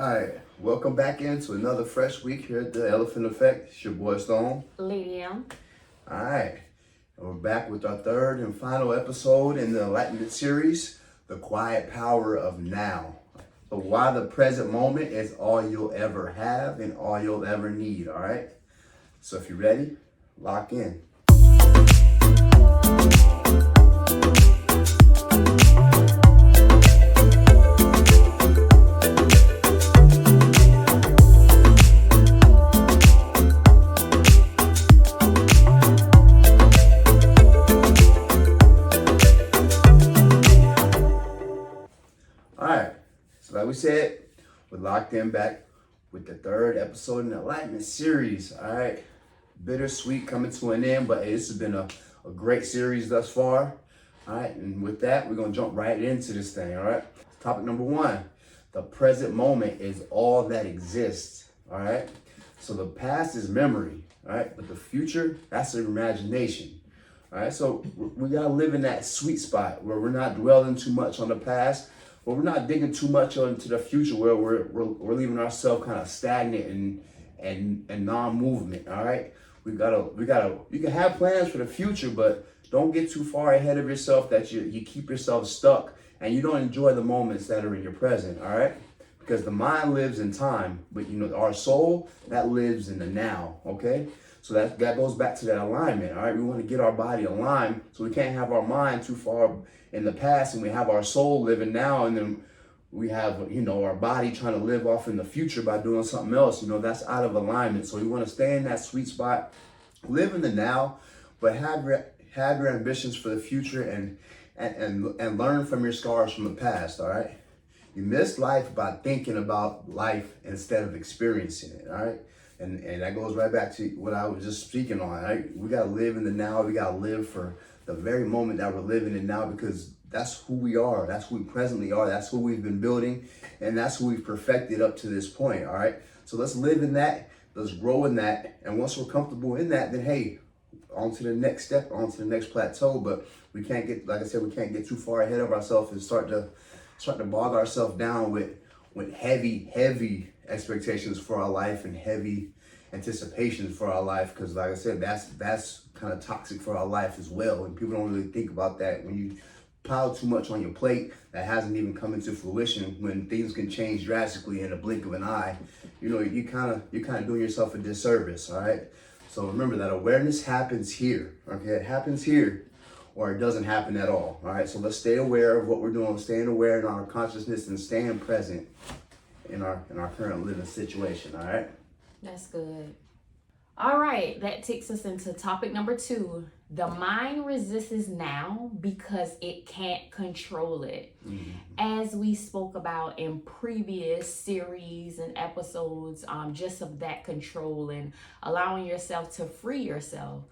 Alright, welcome back into another fresh week here at the Elephant Effect. It's your boy Stone. Lady M. Alright, and we're back with our third and final episode in the Enlightenment Series, The Quiet Power of Now. So why the present moment is all you'll ever have and all you'll ever need, alright? So if you're ready, lock in. Alright, so like we said, we're locked in back with the third episode in the Enlightenment Series. Alright, bittersweet coming to an end, but hey, this has been a great series thus far. Alright, and with that, we're going to jump right into this thing. Alright, topic number one, the present moment is all that exists. Alright, so the past is memory. Alright, but the future, that's your imagination. Alright, so we got to live in that sweet spot where we're not dwelling too much on the past. But we're not digging too much into the future where we're leaving ourselves kind of stagnant and non-movement. All right, we gotta. You can have plans for the future, but don't get too far ahead of yourself that you keep yourself stuck and you don't enjoy the moments that are in your present. All right, because the mind lives in time, but our soul that lives in the now. Okay. So that goes back to that alignment, all right? We want to get our body aligned so we can't have our mind too far in the past and we have our soul living now and then we have, our body trying to live off in the future by doing something else. That's out of alignment. So you want to stay in that sweet spot, live in the now, but have your ambitions for the future and learn from your scars from the past, all right? You miss life by thinking about life instead of experiencing it, all right? And that goes right back to what I was just speaking on. Right? We got to live in the now. We got to live for the very moment that we're living in now because that's who we are. That's who we presently are. That's who we've been building. And that's who we've perfected up to this point. All right. So let's live in that. Let's grow in that. And once we're comfortable in that, then, hey, on to the next step, on to the next plateau. But we can't get, like I said, we can't get too far ahead of ourselves and start to bog ourselves down with heavy expectations for our life and heavy anticipations for our life, because like I said, that's kind of toxic for our life as well, and people don't really think about that. When you pile too much on your plate that hasn't even come into fruition, when things can change drastically in a blink of an eye, you kind of doing yourself a disservice. All right, so remember that awareness happens here. Okay, it happens here or it doesn't happen at all. All right, so let's stay aware of what we're doing, staying aware in our consciousness and staying present in our current living situation. All right, That's good. All right, that takes us into topic number two. The mind resists now because it can't control it. Mm-hmm. As we spoke about in previous series and episodes, just of that control and allowing yourself to free yourself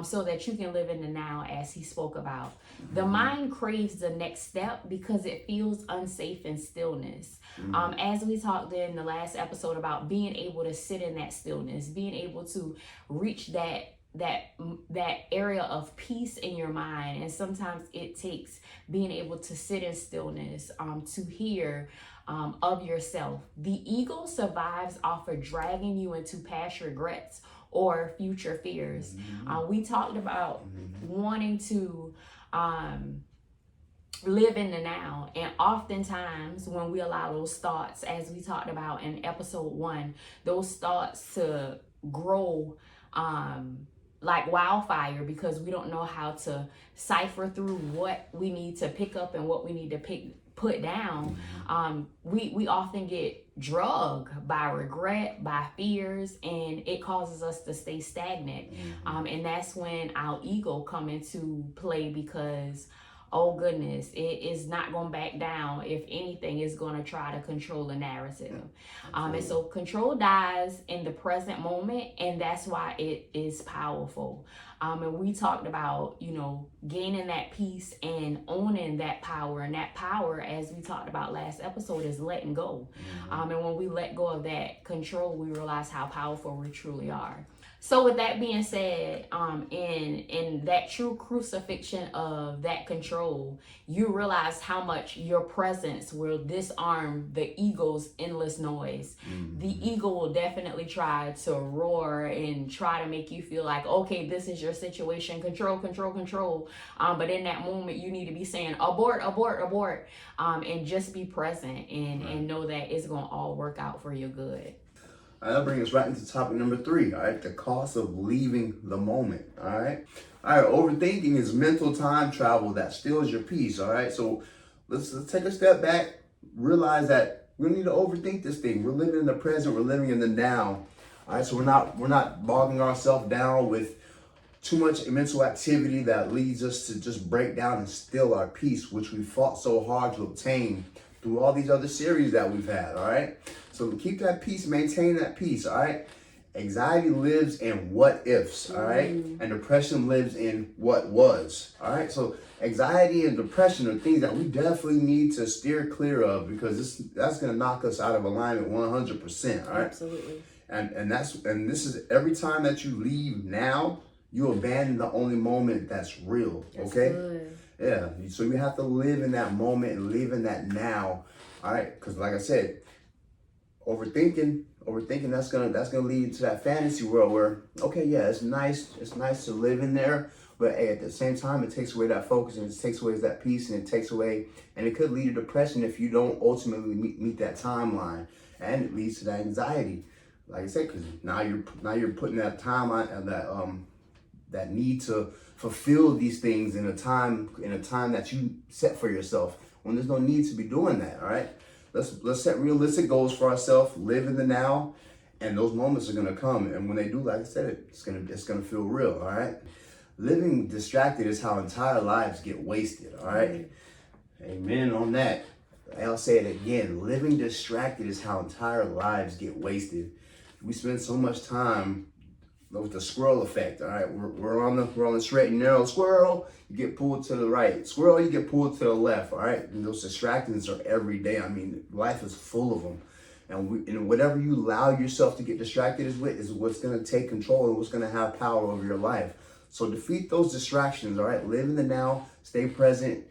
so that you can live in the now, as he spoke about. Mm-hmm. The mind craves the next step because it feels unsafe in stillness. Mm-hmm. As we talked in the last episode about being able to sit in that stillness, being able to reach that area of peace in your mind. And sometimes it takes being able to sit in stillness to hear of yourself. The ego survives off of dragging you into past regrets or future fears. Mm-hmm. We talked about wanting to live in the now, and oftentimes when we allow those thoughts, as we talked about in episode 1, those thoughts to grow like wildfire, because we don't know how to cipher through what we need to pick up and what we need to put down. We often get drugged by regret, by fears, and it causes us to stay stagnant. And that's when our ego come into play, because oh goodness, it is not going to back down. If anything, is going to try to control the narrative. And so control dies in the present moment, and that's why it is powerful. And we talked about, gaining that peace and owning that power. And that power, as we talked about last episode, is letting go. And when we let go of that control, we realize how powerful we truly are. So with that being said, in that true crucifixion of that control, you realize how much your presence will disarm the ego's endless noise. The ego will definitely try to roar and try to make you feel like, okay, this is your situation, control, control, control. But in that moment, you need to be saying abort, abort, abort, and just be present and know that it's gonna all work out for your good. That'll bring us right into topic number 3, all right? The cost of leaving the moment, all right? All right, overthinking is mental time travel that steals your peace, all right? So let's take a step back, realize that we don't need to overthink this thing. We're living in the present, we're living in the now, all right? So we're not bogging ourselves down with too much mental activity that leads us to just break down and steal our peace, which we fought so hard to obtain through all these other series that we've had, all right? So keep that peace, maintain that peace, all right? Anxiety lives in what ifs, all right? And depression lives in what was, all right? So anxiety and depression are things that we definitely need to steer clear of, because that's going to knock us out of alignment 100%, all right? Absolutely. And this is every time that you leave now, you abandon the only moment that's real, okay? That's good. Yeah, so you have to live in that moment and live in that now, all right? Because like I said, overthinking, that's gonna lead to that fantasy world where, okay, yeah, it's nice to live in there, but hey, at the same time, it takes away that focus, and it takes away that peace, and it could lead to depression if you don't ultimately meet that timeline, and it leads to that anxiety, like I said, because now you're putting that timeline and that need to fulfill these things in a time that you set for yourself, when there's no need to be doing that, all right? Let's set realistic goals for ourselves, live in the now, and those moments are gonna come. And when they do, like I said, it's gonna feel real, all right? Living distracted is how entire lives get wasted, all right? Amen on that. I'll say it again. Living distracted is how entire lives get wasted. We spend so much time with the squirrel effect, all right? We're on the straight and narrow. Squirrel, you get pulled to the right. Squirrel, you get pulled to the left, all right? And those distractions are every day. I mean, life is full of them. And whatever you allow yourself to get distracted with is what's going to take control and what's going to have power over your life. So defeat those distractions, all right? Live in the now, stay present,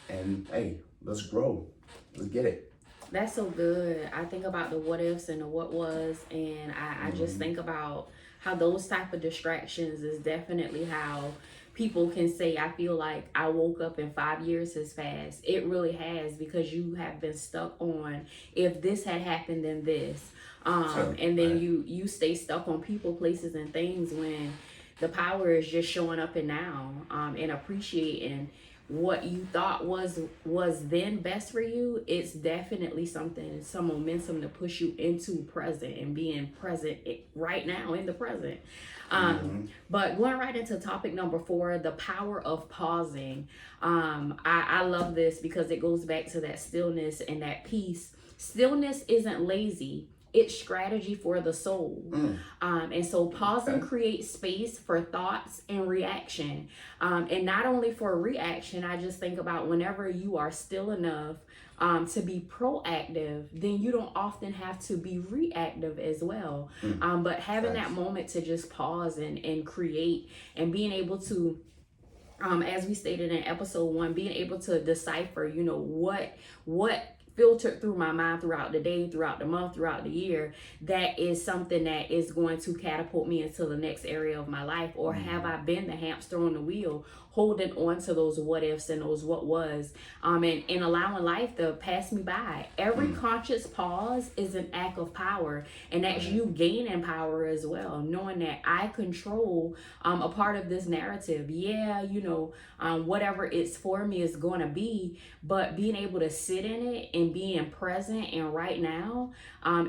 and hey, let's grow. Let's get it. That's so good. I think about the what ifs and the what was, and I just think about how those type of distractions is definitely how people can say, I feel like I woke up and 5 years has passed. It really has, because you have been stuck on, if this had happened, then this. And then you stay stuck on people, places, and things, when the power is just showing up in now, and appreciating what you thought was then best for you. It's definitely some momentum to push you into present and being present right now in the present. But going right into topic number 4, the power of pausing. I love this because it goes back to that stillness and that peace. Stillness isn't lazy. It's strategy for the soul. And so pausing creates space for thoughts and reaction. And not only for reaction, I just think about whenever you are still enough to be proactive, then you don't often have to be reactive as well. But having that moment to just pause and create, and being able to, as we stated in episode 1, being able to decipher, what filtered through my mind throughout the day, throughout the month, throughout the year, that is something that is going to catapult me into the next area of my life? Or have I been the hamster on the wheel, holding on to those what ifs and those what was, and allowing life to pass me by? Every conscious pause is an act of power, and that's you gaining power as well, knowing that I control a part of this narrative. Whatever it's for me is going to be, but being able to sit in it and being present and right now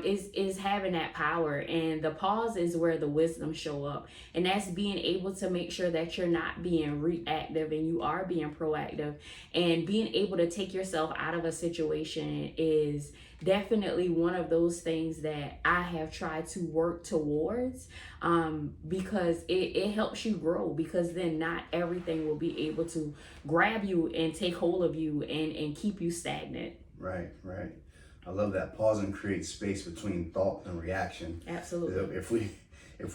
is having that power. And the pause is where the wisdom show up, and that's being able to make sure that you're not being reactive and you are being proactive, and being able to take yourself out of a situation is definitely one of those things that I have tried to work towards, because it helps you grow, because then not everything will be able to grab you and take hold of you and keep you stagnant. Right, right. I love that. Pausing creates space between thought and reaction. Absolutely. If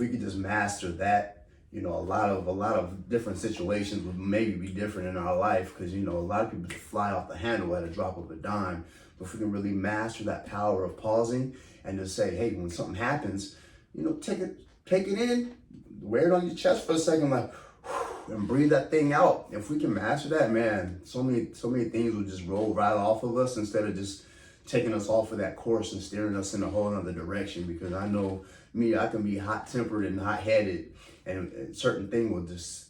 we could just master that, you know, a lot of different situations would maybe be different in our life, because you know a lot of people just fly off the handle at a drop of a dime. But if we can really master that power of pausing and just say, hey, when something happens, you know, take it in, wear it on your chest for a second, like, and breathe that thing out. If we can master that, man, so many things will just roll right off of us, instead of just taking us off of that course and steering us in a whole other direction. Because I know me, I can be hot-tempered and hot-headed, and certain thing will just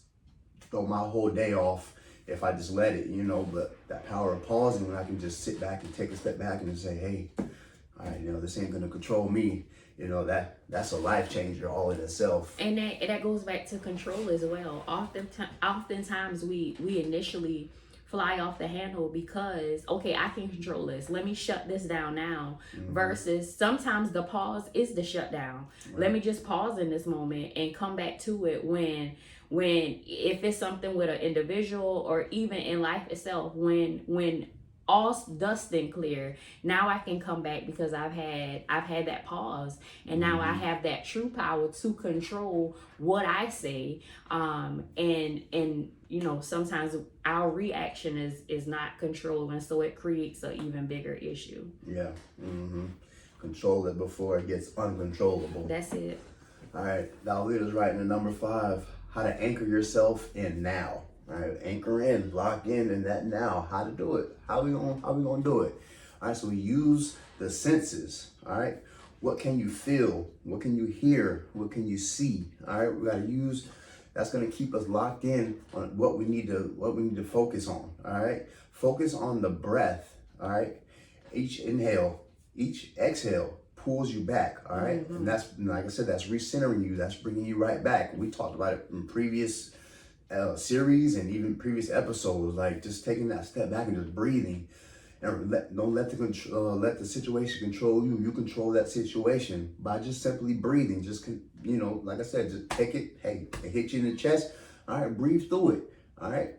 throw my whole day off if I just let it, you know. But that power of pausing, when I can just sit back and take a step back and just say, hey, all right, you know, this ain't gonna control me. You know, that's a life changer all in itself. And that goes back to control as well. Oftentimes we initially fly off the handle because, okay, I can control this, let me shut this down now. Versus sometimes the pause is the shutdown. Right. Let me just pause in this moment and come back to it when if it's something with an individual, or even in life itself, when all dust and clear, now I can come back, because I've had that pause, and now I have that true power to control what I say. And you know, sometimes our reaction is not controlled, and so it creates an even bigger issue. Yeah. Control it before it gets uncontrollable. That's it. All right, that'll lead us right into number 5: how to anchor yourself in now. All right, anchor in, lock in that now. How to do it? How we gonna do it? All right, so we use the senses. All right, what can you feel? What can you hear? What can you see? All right, we gotta use. That's gonna keep us locked in on what we need to focus on. All right, focus on the breath. All right, each inhale, each exhale pulls you back. All right, and that's, like I said, that's recentering you. That's bringing you right back. We talked about it in previous series and even previous episodes, like just taking that step back and just breathing, and don't let the situation control you. You control that situation by just simply breathing. Just, you know, like I said, just take it. Hey, it hit you in the chest. All right, breathe through it. All right,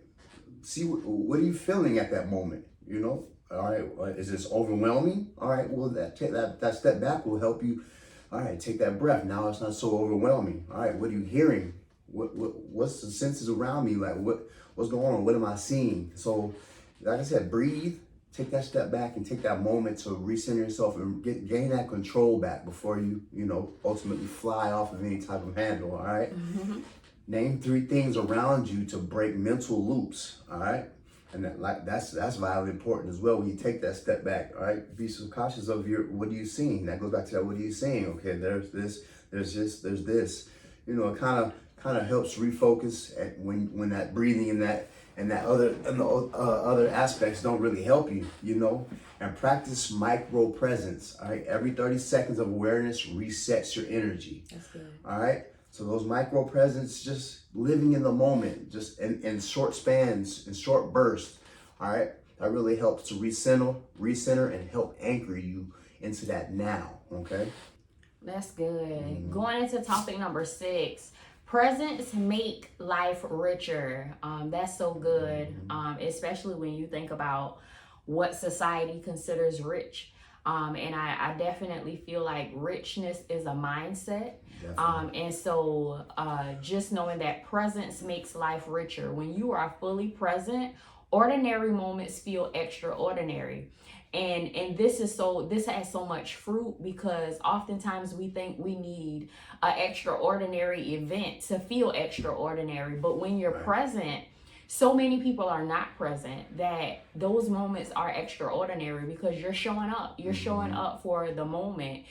see what are you feeling at that moment. You know, all right, is this overwhelming? All right, well, that step back will help you. All right, take that breath. Now it's not so overwhelming. All right, what are you hearing? What's the senses around me? Like what's going on? What am I seeing? So, like I said, breathe, take that step back, and take that moment to recenter yourself and gain that control back before you know, ultimately fly off of any type of handle. All right. Name 3 things around you to break mental loops. All right. And that's vitally important as well. When you take that step back, all right, be subconscious of what are you seeing. That goes back to that. What are you seeing? Okay, there's this, there's this. You know, it kind of helps refocus when that breathing and the other aspects don't really help you. You know, and practice micro presence. All right, every 30 seconds of awareness resets your energy. That's good. All right. So those micro presence, just living in the moment, just in short spans, in short bursts, all right? That really helps to recenter, and help anchor you into that now, okay? That's good. Going into topic number 6, presents make life richer. That's so good, especially when you think about what society considers rich. And I definitely feel like richness is a mindset. And so just knowing that presence makes life richer. When you are fully present, ordinary moments feel extraordinary. And this has so much fruit, because oftentimes we think we need an extraordinary event to feel extraordinary. But when you're present, so many people are not present, that those moments are extraordinary, because you're showing up. You're showing up for the moment.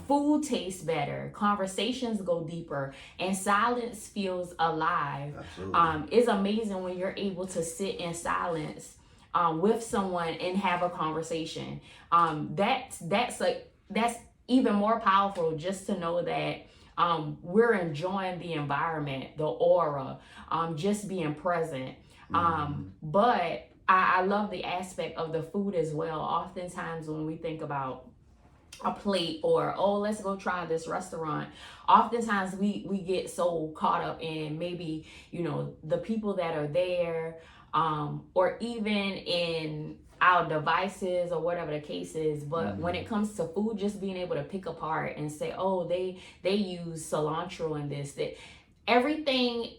Food tastes better, conversations go deeper, and silence feels alive. It's amazing when you're able to sit in silence with someone and have a conversation. That's even more powerful, just to know that we're enjoying the environment, the aura, just being present. But I love the aspect of the food as well. Oftentimes when we think about a plate, or oh, let's go try this restaurant, oftentimes we get so caught up in maybe, the people that are there, or even in our devices or whatever the case is. But when it comes to food, just being able to pick apart and say, oh, they use cilantro in this, that everything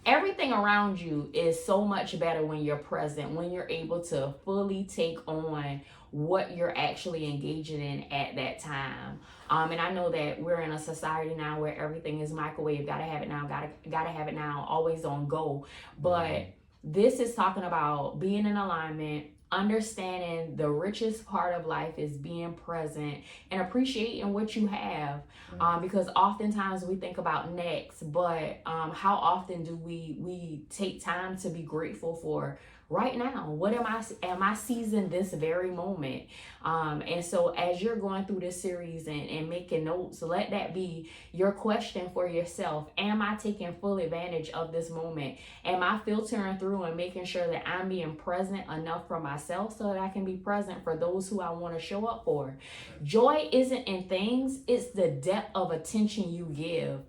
everything around you is so much better when you're present, when you're able to fully take on what you're actually engaging in at that time. And I know that we're in a society now where everything is microwave, gotta have it now, gotta have it now, always on go. But this is talking about being in alignment, understanding the richest part of life is being present and appreciating what you have. Because oftentimes we think about next, but how often do we take time to be grateful for right now? What am I seizing this very moment? And so as you're going through this series and making notes, let that be your question for yourself. Am I taking full advantage of this moment? Am I filtering through and making sure that I'm being present enough for myself so that I can be present for those who I want to show up for? Joy isn't in things, it's the depth of attention you give.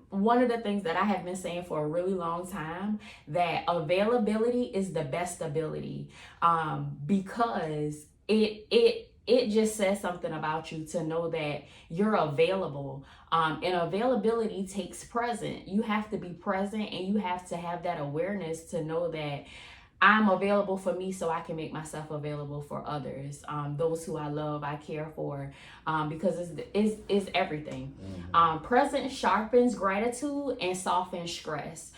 One of the things that I have been saying for a really long time, that availability is the best ability, because it just says something about you to know that you're available. And availability takes present. You have to be present, and you have to have that awareness to know that I'm available for me so I can make myself available for others, those who I love, I care for, because it's everything. Presence sharpens gratitude and softens stress.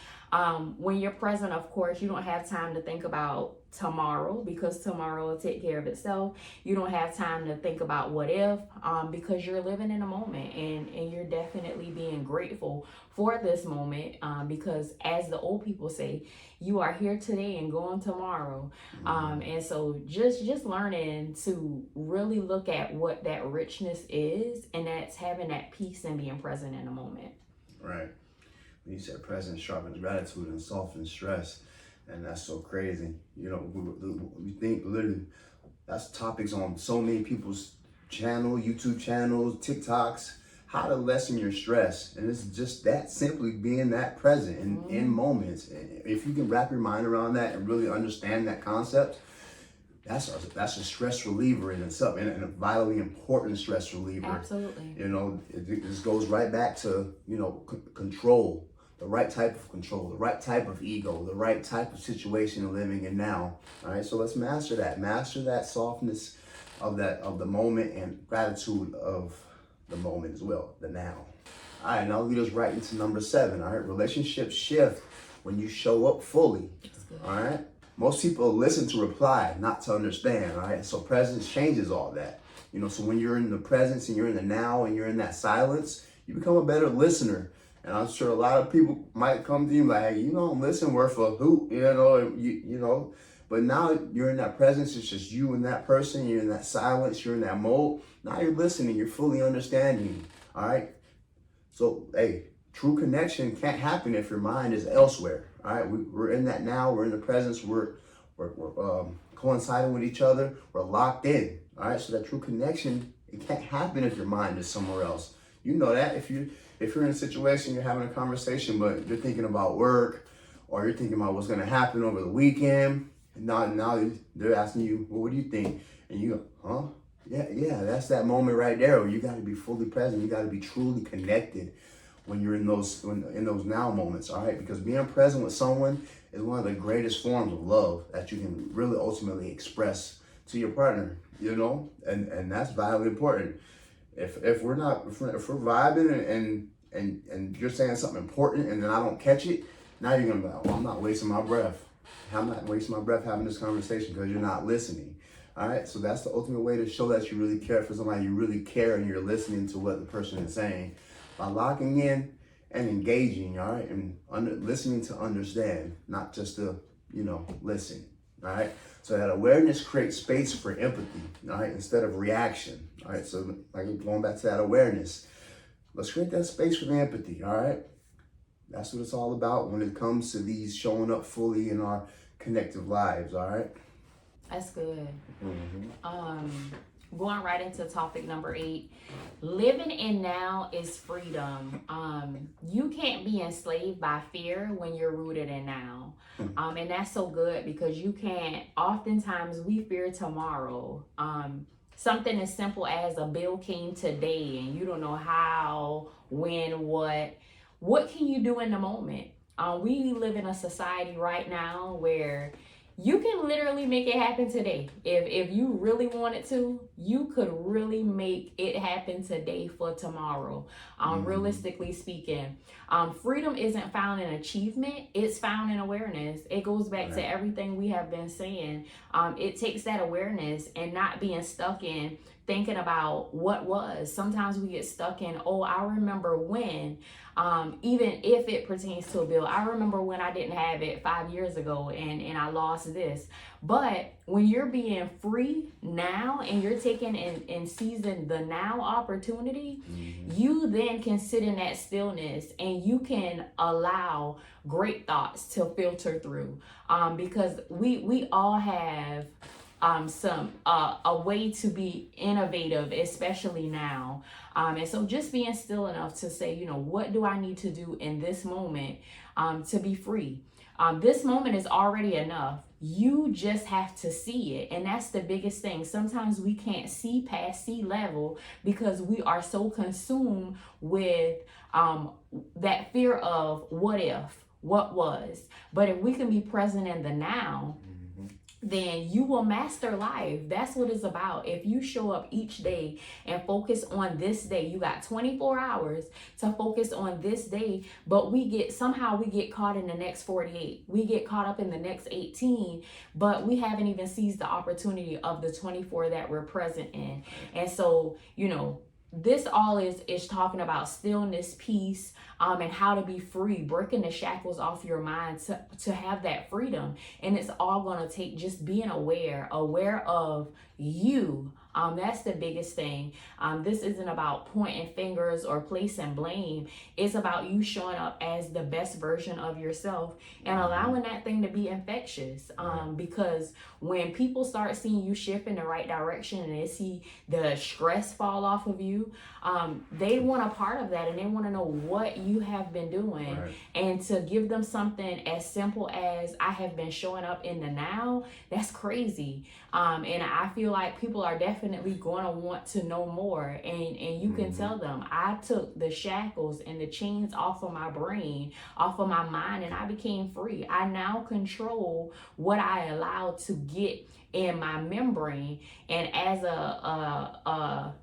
When you're present, of course, you don't have time to think about tomorrow, because tomorrow will take care of itself. You don't have time to think about what if, because you're living in a moment, and you're definitely being grateful for this moment, because as the old people say, you are here today and gone tomorrow. And so just learning to really look at what that richness is, and that's having that peace and being present in a moment. Right. When you said presence sharpens gratitude and softens stress, and that's so crazy. We think literally that's topics on so many people's YouTube channels, TikToks, how to lessen your stress. And it's just that simply being that present in moments. And if you can wrap your mind around that and really understand that concept, that's a stress reliever in itself, and a vitally important stress reliever. Absolutely. It just goes right back to, control. The right type of control, the right type of ego, the right type of situation living in now. All right, so let's master that softness of the moment, and gratitude of the moment as well, the now. All right, now lead us right into number 7. All right, relationships shift when you show up fully. All right, most people listen to reply, not to understand. All right, so presence changes all that. So when you're in the presence and you're in the now and you're in that silence, you become a better listener. And I'm sure a lot of people might come to you like, hey, you don't listen worth a hoot, but now you're in that presence. It's just you and that person. You're in that silence. You're in that mode. Now you're listening. You're fully understanding. All right. So, hey, true connection can't happen if your mind is elsewhere. All right. We're in that now. We're in the presence. We're coinciding with each other. We're locked in. All right. So that true connection, it can't happen if your mind is somewhere else. You know that if you're in a situation, you're having a conversation, but you're thinking about work, or you're thinking about what's going to happen over the weekend, and now they're asking you, well, what do you think? And you go, huh? Yeah, that's that moment right there where you got to be fully present. You got to be truly connected when you're in those now moments, all right? Because being present with someone is one of the greatest forms of love that you can really ultimately express to your partner, and that's vitally important. If we're vibing and you're saying something important and then I don't catch it, now you're gonna be like, I'm not wasting my breath. I'm not wasting my breath having this conversation because you're not listening. All right, so that's the ultimate way to show that you really care for somebody. You really care and you're listening to what the person is saying by locking in and engaging. All right, and listening to understand, not just to listen. All right, so that awareness creates space for empathy, all right, instead of reaction. All right, so like going back to that awareness, let's create that space for the empathy. All right, that's what it's all about when it comes to these showing up fully in our connective lives, all right? That's good. Mm-hmm. Going right into topic number 8, living in now is freedom. You can't be enslaved by fear when you're rooted in now. And that's so good because you can't, oftentimes we fear tomorrow. Something as simple as a bill came today and you don't know how, when, what can you do in the moment? We live in a society right now where you can literally make it happen today. If you really wanted to, you could really make it happen today for tomorrow. Realistically speaking, freedom isn't found in achievement, it's found in awareness. It goes back to everything we have been saying. It takes that awareness and not being stuck in thinking about what was. Sometimes we get stuck in, oh, I remember when, even if it pertains to a bill, I remember when I didn't have it 5 years ago and I lost this. But when you're being free now and you're taking and seizing the now opportunity, you then can sit in that stillness and you can allow great thoughts to filter through. Because we all have a way to be innovative, especially now. And so just being still enough to say, you know, what do I need to do in this moment to be free? This moment is already enough. You just have to see it. And that's the biggest thing. Sometimes we can't see past sea level because we are so consumed with that fear of what if, what was. But if we can be present in the now, then you will master life. That's what it's about. If you show up each day and focus on this day, you got 24 hours to focus on this day, but we get caught in the next 48. We get caught up in the next 18, but we haven't even seized the opportunity of the 24 that we're present in. And so, you know, this all is talking about stillness, peace, and how to be free, breaking the shackles off your mind to have that freedom. And it's all going to take just being aware of you. That's the biggest thing. This isn't about pointing fingers or placing blame. It's about you showing up as the best version of yourself and allowing that thing to be infectious. Because when people start seeing you shift in the right direction and they see the stress fall off of you, they want a part of that and they want to know what you have been doing. And to give them something as simple as I have been showing up in the now, that's crazy. And I feel like people are definitely going to want to know more. And you can tell them, I took the shackles and the chains off of my brain, off of my mind, and I became free. I now control what I allow to get in my membrane. And as a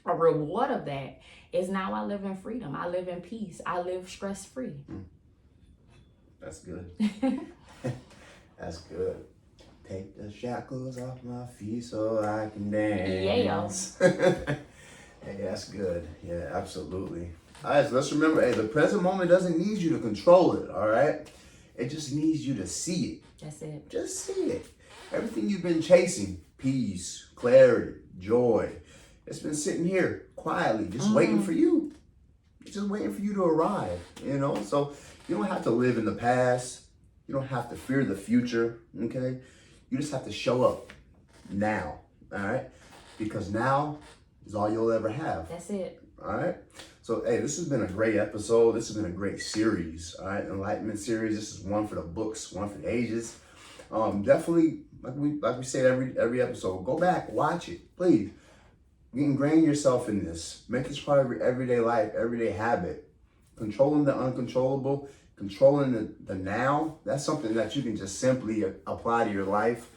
reward of that is now I live in freedom. I live in peace. I live stress-free. That's good. That's good. Take the shackles off my feet so I can dance. Hey, that's good. Yeah, absolutely. All right, so let's remember, hey, the present moment doesn't need you to control it, all right? It just needs you to see it. That's it. Just see it. Everything you've been chasing, peace, clarity, joy, it's been sitting here quietly, just waiting for you. It's just waiting for you to arrive, you know? So you don't have to live in the past. You don't have to fear the future, okay? You just have to show up now, all right? Because now is all you'll ever have. That's it. All right? So, hey, this has been a great episode. This has been a great series, all right? Enlightenment Series. This is one for the books, one for the ages. Definitely, like we say every episode, go back, watch it, please. Ingrain yourself in this. Make this part of your everyday life, everyday habit. Controlling the uncontrollable, controlling the now, that's something that you can just simply apply to your life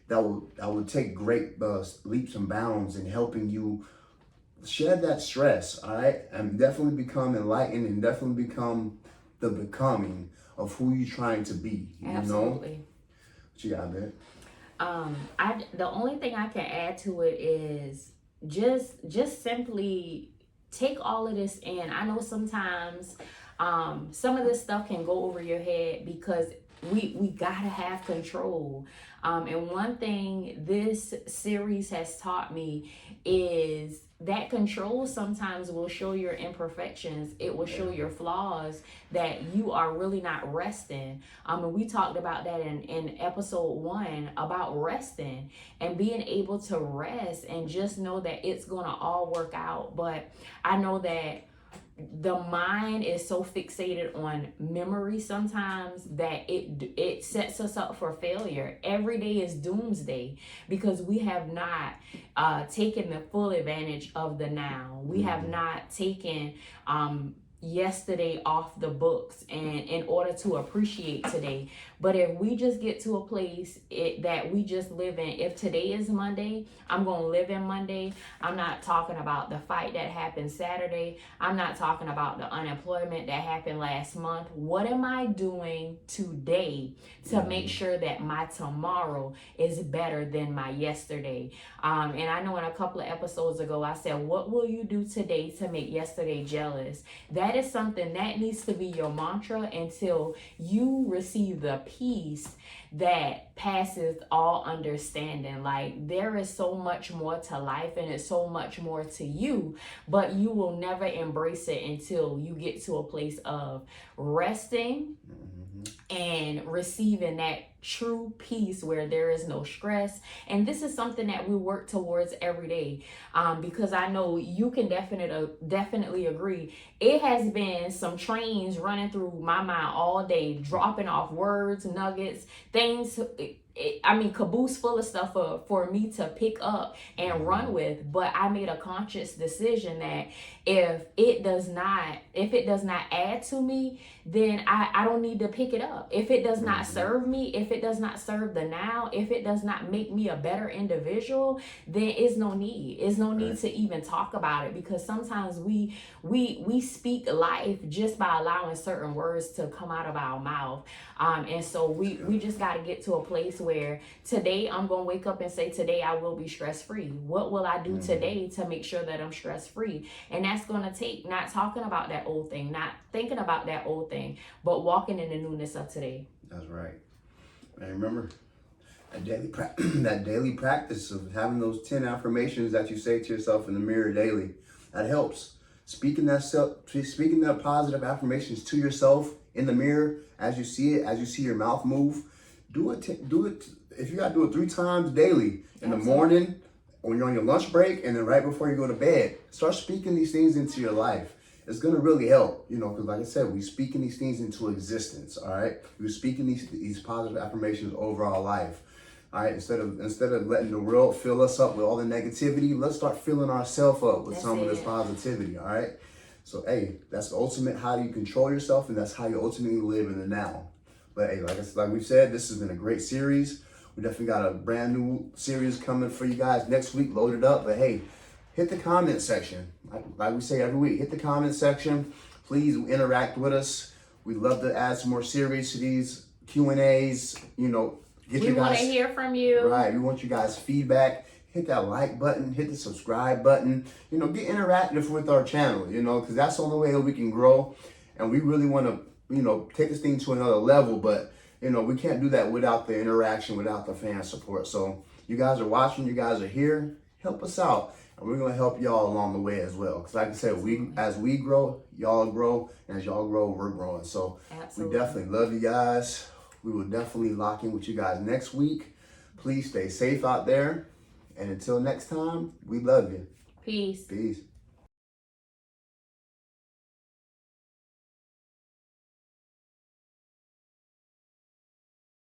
that will take great leaps and bounds in helping you shed that stress, all right? And definitely become enlightened and definitely become the becoming of who you're trying to be. Absolutely. You know? What you got, man? The only thing I can add to it is just simply take all of this in. I know sometimes some of this stuff can go over your head because we gotta have control. And one thing this series has taught me is that control sometimes will show your imperfections. It will show your flaws, that you are really not resting. And we talked about that in episode 1 about resting and being able to rest and just know that it's gonna all work out. But I know that the mind is so fixated on memory sometimes that it sets us up for failure. Every day is doomsday because we have not taken the full advantage of the now. We have not taken yesterday off the books and in order to appreciate today. But if we just get to a place that we just live in, if today is Monday, I'm going to live in Monday. I'm not talking about the fight that happened Saturday. I'm not talking about the unemployment that happened last month. What am I doing today to make sure that my tomorrow is better than my yesterday? And I know in a couple of episodes ago, I said, what will you do today to make yesterday jealous? That is something that needs to be your mantra until you receive the peace that passes all understanding. Like, there is so much more to life and it's so much more to you, but you will never embrace it until you get to a place of resting and receiving that true peace where there is no stress. And this is something that we work towards every day, because I know you can definitely agree. It has been some trains running through my mind all day, dropping off words, nuggets, things, caboose full of stuff for me to pick up and run with. But I made a conscious decision that if it does not add to me, then I don't need to pick it up. If it does not serve me, if it does not serve the now, if it does not make me a better individual, then it's no need. It's no need to even talk about it, because sometimes we speak life just by allowing certain words to come out of our mouth. And so we just got to get to a place where today I'm going to wake up and say, today I will be stress-free. What will I do today to make sure that I'm stress-free? And that's going to take not talking about that old thing, not thinking about that old thing, but walking in the newness of today. That's right. And remember, that daily practice of having those 10 affirmations that you say to yourself in the mirror daily, that helps. Speaking that positive affirmations to yourself in the mirror as you see it, as you see your mouth move. Do it. If you gotta do it 3 times daily, in the morning, when you're on your lunch break, and then right before you go to bed. Start speaking these things into your life. It's gonna really help, because like I said, we speaking these things into existence. All right, we're speaking these positive affirmations over our life. All right, instead of letting the world fill us up with all the negativity, let's start filling ourselves up with some of this positivity. All right, so hey, that's the ultimate how you control yourself, and that's how you ultimately live in the now. But hey, like we said, this has been a great series. We definitely got a brand new series coming for you guys next week, loaded up. But hey, hit the comment section. Like we say every week, hit the comment section. Please interact with us. We'd love to add some more series to these Q&As. We want to hear from you. Right. We want you guys' feedback. Hit that like button. Hit the subscribe button. Get interactive with our channel, because that's the only way that we can grow. And we really want to, take this thing to another level. But, we can't do that without the interaction, without the fan support. So you guys are watching. You guys are here. Help us out. And we're going to help y'all along the way as well. Because like I said, as we grow, y'all grow. And as y'all grow, we're growing. So we definitely love you guys. We will definitely lock in with you guys next week. Please stay safe out there. And until next time, we love you. Peace. Peace.